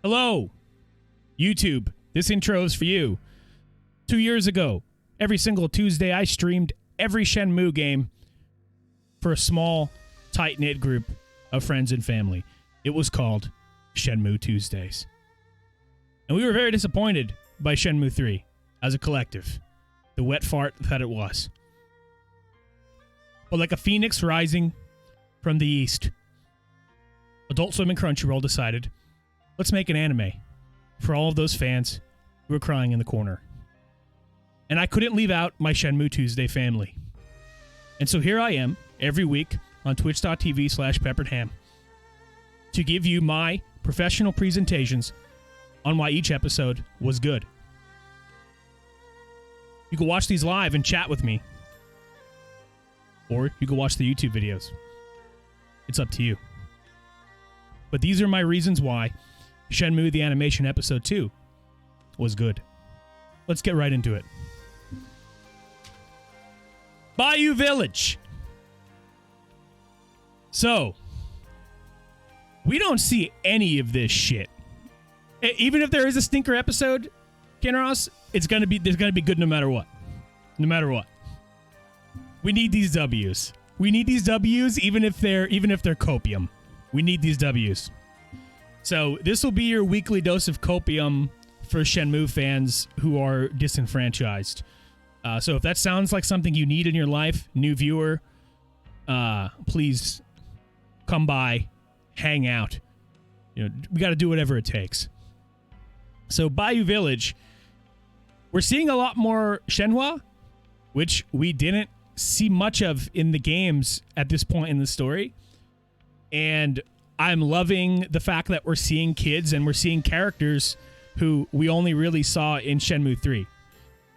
Hello, YouTube. This intro is for you. 2 years ago, every single Tuesday, I streamed every Shenmue game for a small, tight-knit group of friends and family. It was called Shenmue Tuesdays. And we were very disappointed by Shenmue 3 as a collective. The wet fart that it was. But like a phoenix rising from the east, Adult Swim and Crunchyroll decided, let's make an anime for all of those fans who were crying in the corner. And I couldn't leave out my Shenmue Tuesday family. And so here I am, every week on twitch.tv/pepperedham to give you my professional presentations on why each episode was good. You can watch these live and chat with me. Or you can watch the YouTube videos. It's up to you. But these are my reasons why Shenmue the Animation Episode 2 was good. Let's get right into it. Bayou Village. So, we don't see any of this shit. Even if there is a stinker episode, Kenros, there's gonna be good no matter what. No matter what. We need these W's. We need these W's even if they're copium. We need these W's. So this will be your weekly dose of copium for Shenmue fans who are disenfranchised. So if that sounds like something you need in your life, new viewer, please come by, hang out. You know, we got to do whatever it takes. So Bayou Village, we're seeing a lot more Shenhua, which we didn't see much of in the games at this point in the story. And I'm loving the fact that we're seeing kids and we're seeing characters who we only really saw in Shenmue 3.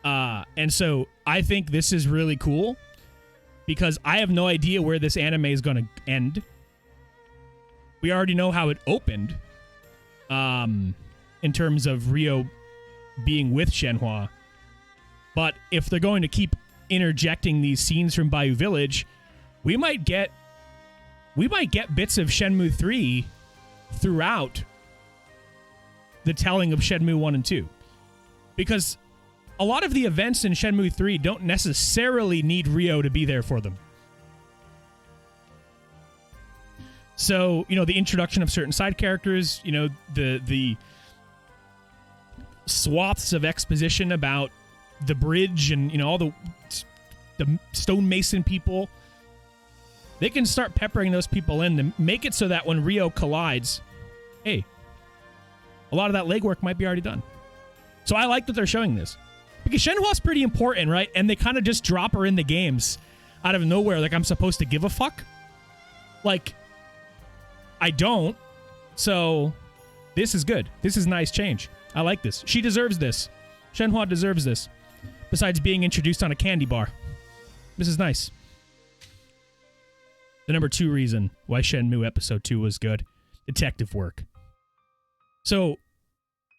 And so I think this is really cool because I have no idea where this anime is going to end. We already know how it opened in terms of Ryo being with Shenhua. But if they're going to keep interjecting these scenes from Bayou Village, we might get bits of Shenmue 3 throughout the telling of Shenmue 1 and 2. Because a lot of the events in Shenmue 3 don't necessarily need Ryo to be there for them. So, you know, the introduction of certain side characters, you know, the swaths of exposition about the bridge and, you know, all the stonemason people. They can start peppering those people in to make it so that when Ryo collides, hey, a lot of that legwork might be already done. So I like that they're showing this. Because Shenhua's pretty important, right? And they kind of just drop her in the games out of nowhere like I'm supposed to give a fuck. Like, I don't. So this is good. This is a nice change. I like this. She deserves this. Shenhua deserves this. Besides being introduced on a candy bar. This is nice. The number 2 reason why Shenmue Episode 2 was good. Detective work. So,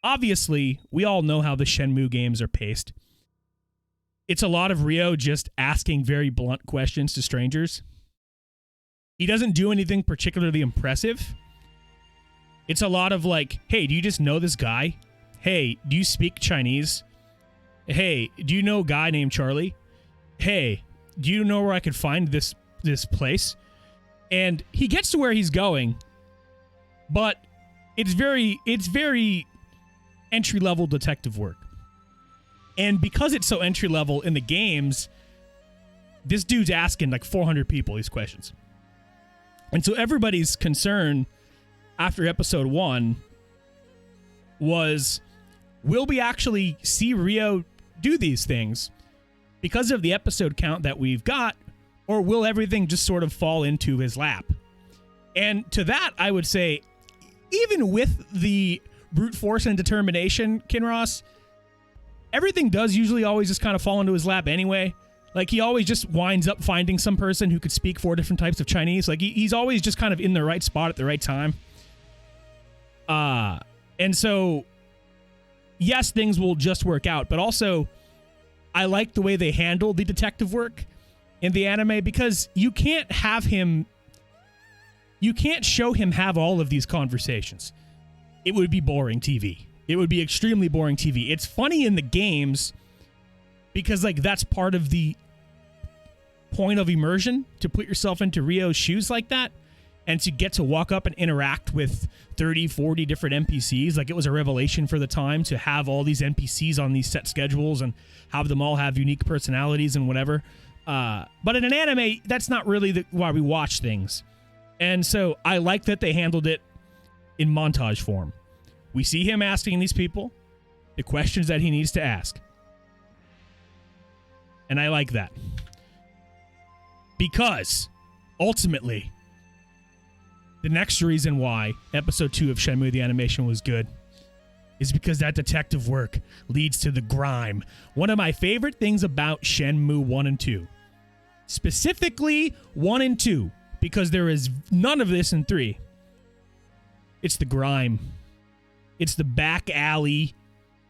obviously, we all know how the Shenmue games are paced. It's a lot of Ryo just asking very blunt questions to strangers. He doesn't do anything particularly impressive. It's a lot of like, hey, do you just know this guy? Hey, do you speak Chinese? Hey, do you know a guy named Charlie? Hey, do you know where I could find this place? And he gets to where he's going, but it's very entry-level detective work. And because it's so entry-level in the games, this dude's asking like 400 people these questions. And so everybody's concern after episode 1 was, will we actually see Ryo do these things because of the episode count that we've got, or will everything just sort of fall into his lap? And to that, I would say, even with the brute force and determination, Kinross, everything does usually always just kind of fall into his lap anyway. Like, he always just winds up finding some person who could speak 4 different types of Chinese. Like, he's always just kind of in the right spot at the right time. And so, yes, things will just work out. But also, I like the way they handle the detective work in the anime, because you can't show him have all of these conversations. it would be boring TV. It would be extremely boring TV. It's funny in the games because, like, that's part of the point of immersion, to put yourself into Ryo's shoes like that and to get to walk up and interact with 30, 40 different NPCs. Like, it was a revelation for the time to have all these NPCs on these set schedules and have them all have unique personalities and whatever. But in an anime, that's not really why we watch things. And so I like that they handled it in montage form. We see him asking these people the questions that he needs to ask. And I like that. Because, ultimately, the next reason why Episode 2 of Shenmue the animation was good is because that detective work leads to the grime. One of my favorite things about Shenmue 1 and 2. Specifically 1 and 2, because there is none of this in 3. It's the grime. It's the back alley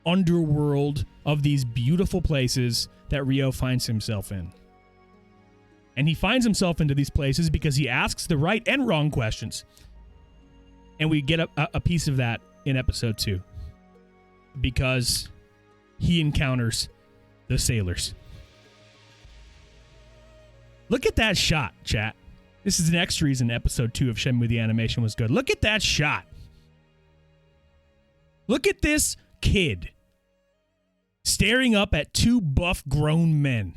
underworld of these beautiful places that Ryo finds himself in. And he finds himself into these places because he asks the right and wrong questions. And we get a piece of that in Episode 2. Because he encounters the sailors. Look at that shot, chat. This is the next reason Episode 2 of Shenmue the animation was good. Look at that shot. Look at this kid staring up at two buff grown men.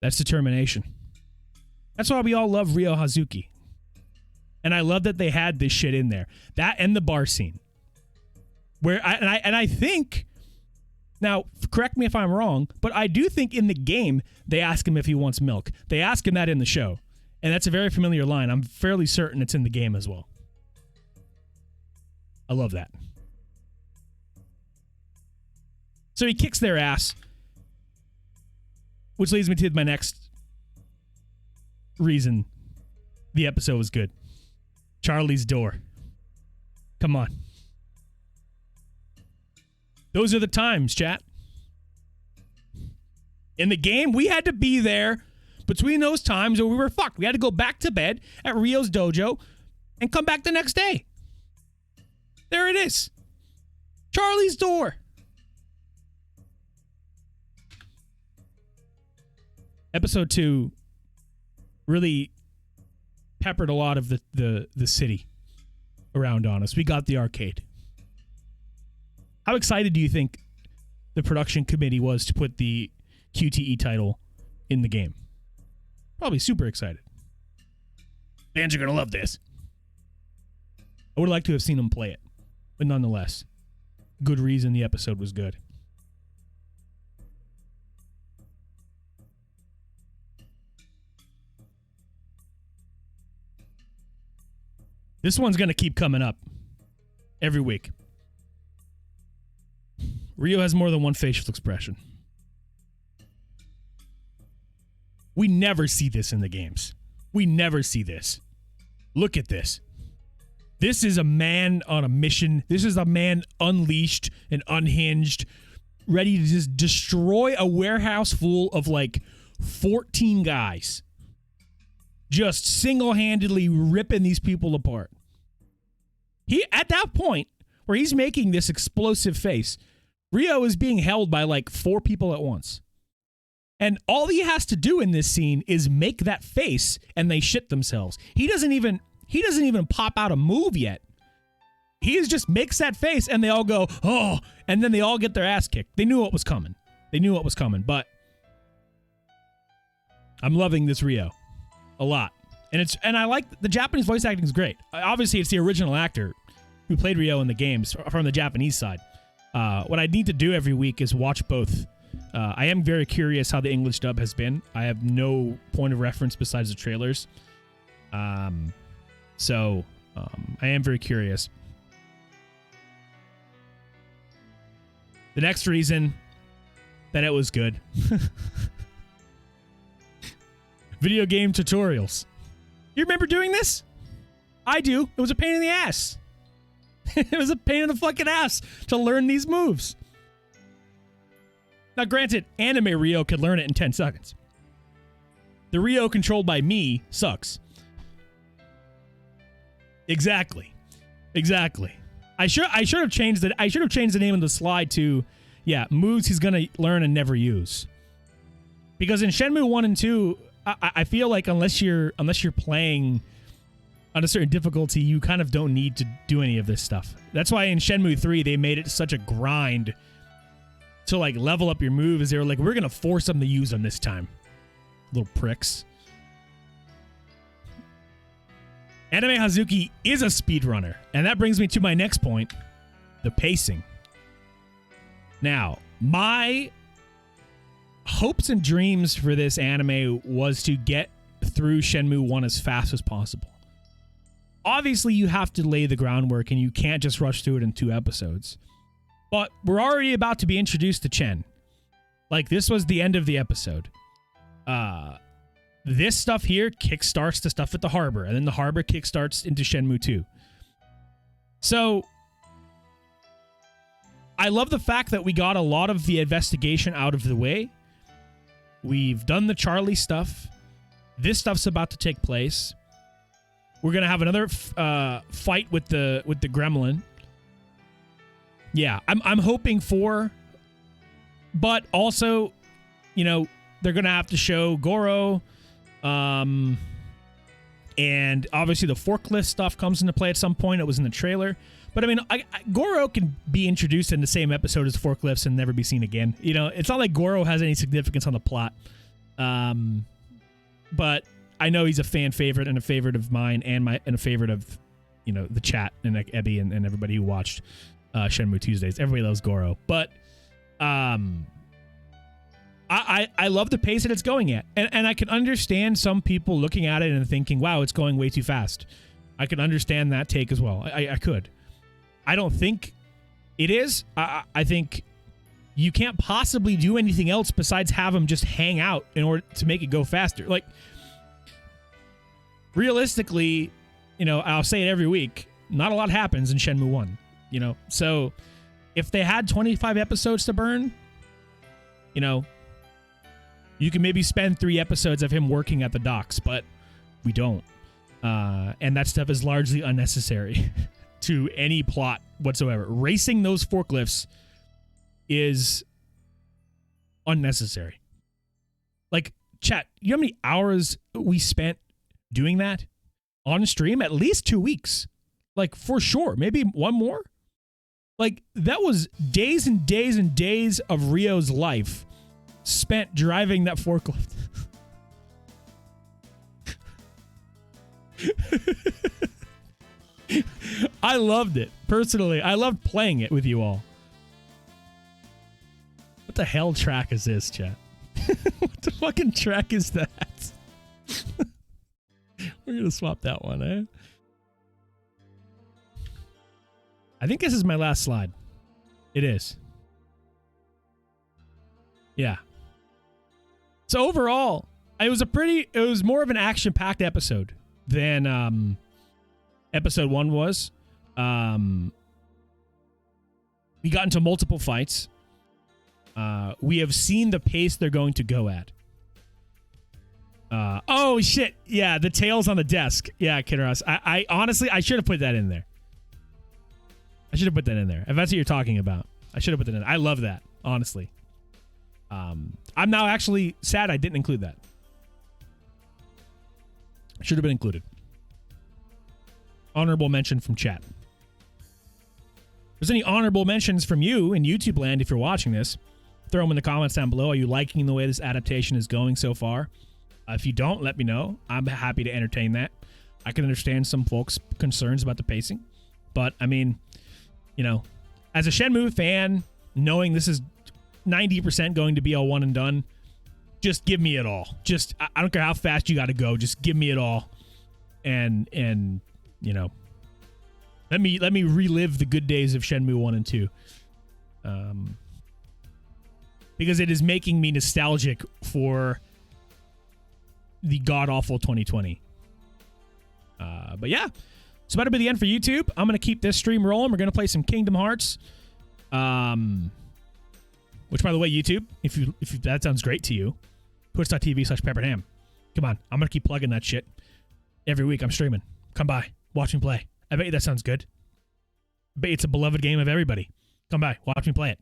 That's determination. That's why we all love Ryo Hazuki. And I love that they had this shit in there. That and the bar scene. I think, now correct me if I'm wrong, but I do think in the game they ask him if he wants milk. They ask him that in the show. And that's a very familiar line. I'm fairly certain it's in the game as well. I love that. So he kicks their ass, which leads me to my next reason the episode was good. Charlie's door. Come on. Those are the times, chat. In the game, we had to be there between those times or we were fucked. We had to go back to bed at Ryo's dojo and come back the next day. There it is. Charlie's door. Episode 2 really peppered a lot of the city around on us. We got the arcade. How excited do you think the production committee was to put the QTE title in the game? Probably super excited. Fans are going to love this. I would like to have seen them play it. But nonetheless, good reason the episode was good. This one's going to keep coming up every week. Ryo has more than one facial expression. We never see this in the games. We never see this. Look at this. This is a man on a mission. This is a man unleashed and unhinged, ready to just destroy a warehouse full of like 14 guys. Just single-handedly ripping these people apart. He, at that point where he's making this explosive face, Ryo is being held by like 4 people at once. And all he has to do in this scene is make that face and they shit themselves. He doesn't even pop out a move yet. He just makes that face and they all go, oh, and then they all get their ass kicked. They knew what was coming. But I'm loving this Ryo a lot. And I like the Japanese voice acting is great. Obviously, it's the original actor who played Ryo in the games from the Japanese side. What I need to do every week is watch both. I am very curious how the English dub has been. I have no point of reference besides the trailers. So I am very curious. The next reason that it was good. Video game tutorials. You remember doing this? I do. It was a pain in the ass. It was a pain in the fucking ass to learn these moves. Now, granted, anime Ryo could learn it in 10 seconds. The Ryo controlled by me sucks. Exactly. I should have changed it. I should have changed the name of the slide to, moves he's gonna learn and never use. Because in Shenmue 1 and 2, I feel like unless you're playing on a certain difficulty, you kind of don't need to do any of this stuff. That's why in Shenmue 3 they made it such a grind to like level up your moves. They were like, we're gonna force them to use them this time. Little pricks. Anime Hazuki is a speedrunner, and that brings me to my next point, the pacing. Now, my hopes and dreams for this anime was to get through Shenmue 1 as fast as possible. Obviously, you have to lay the groundwork, and you can't just rush through it in 2 episodes. But we're already about to be introduced to Chen. Like, this was the end of the episode. This stuff here kickstarts the stuff at the harbor, and then the harbor kickstarts into Shenmue 2. So, I love the fact that we got a lot of the investigation out of the way. We've done the Charlie stuff. This stuff's about to take place. We're gonna have another fight with the gremlin. Yeah, I'm hoping for, but also, you know, they're gonna have to show Goro. And obviously the forklift stuff comes into play at some point. It was in the trailer. But I mean, Goro can be introduced in the same episode as forklifts and never be seen again. You know, it's not like Goro has any significance on the plot. But I know he's a fan favorite and a favorite of mine and a favorite of, you know, the chat and like Ebby and everybody who watched Shenmue Tuesdays. Everybody loves Goro. But I love the pace that it's going at. And I can understand some people looking at it and thinking, wow, it's going way too fast. I can understand that take as well. I could. I don't think it is. I think you can't possibly do anything else besides have them just hang out in order to make it go faster. Like, realistically, you know, I'll say it every week, not a lot happens in Shenmue 1, you know? So if they had 25 episodes to burn, you know, you can maybe spend 3 episodes of him working at the docks, but we don't. And that stuff is largely unnecessary to any plot whatsoever. Racing those forklifts is unnecessary. Like, chat, you know how many hours we spent doing that on stream? At least 2 weeks. Like, for sure. Maybe one more. Like, that was days and days and days of Rio's life spent driving that forklift. I loved it. Personally, I loved playing it with you all. What the hell track is this, chat? What the fucking track is that? We're gonna swap that one, eh? I think this is my last slide. It is. Yeah. So overall, it was more of an action-packed episode than episode 1 was. We got into multiple fights. We have seen the pace they're going to go at. Oh shit! Yeah, the tails on the desk. Yeah, Kid Ross. I honestly, I should have put that in there. I should have put that in there. If that's what you're talking about, I should have put that in. I love that, honestly. I'm now actually sad I didn't include that. Should have been included. Honorable mention from chat. If there's any honorable mentions from you in YouTube land, if you're watching this, throw them in the comments down below. Are you liking the way this adaptation is going so far? If you don't, let me know. I'm happy to entertain that. I can understand some folks' concerns about the pacing. But, I mean, you know, as a Shenmue fan, knowing this is 90% going to be a one and done, just give me it all. Just, I don't care how fast you got to go. Just give me it all. And you know, let me relive the good days of Shenmue 1 and 2. Because it is making me nostalgic for the god-awful 2020. But yeah, it's about to be the end for YouTube. I'm going to keep this stream rolling. We're going to play some Kingdom Hearts. Which, by the way, YouTube, if that sounds great to you, twitch.tv/pepperedham. Come on, I'm going to keep plugging that shit. Every week I'm streaming. Come by. Watch me play. I bet you that sounds good. I bet you it's a beloved game of everybody. Come by, watch me play it.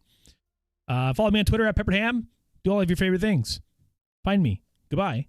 Follow me on Twitter at PepperedHam. Do all of your favorite things. Find me. Goodbye.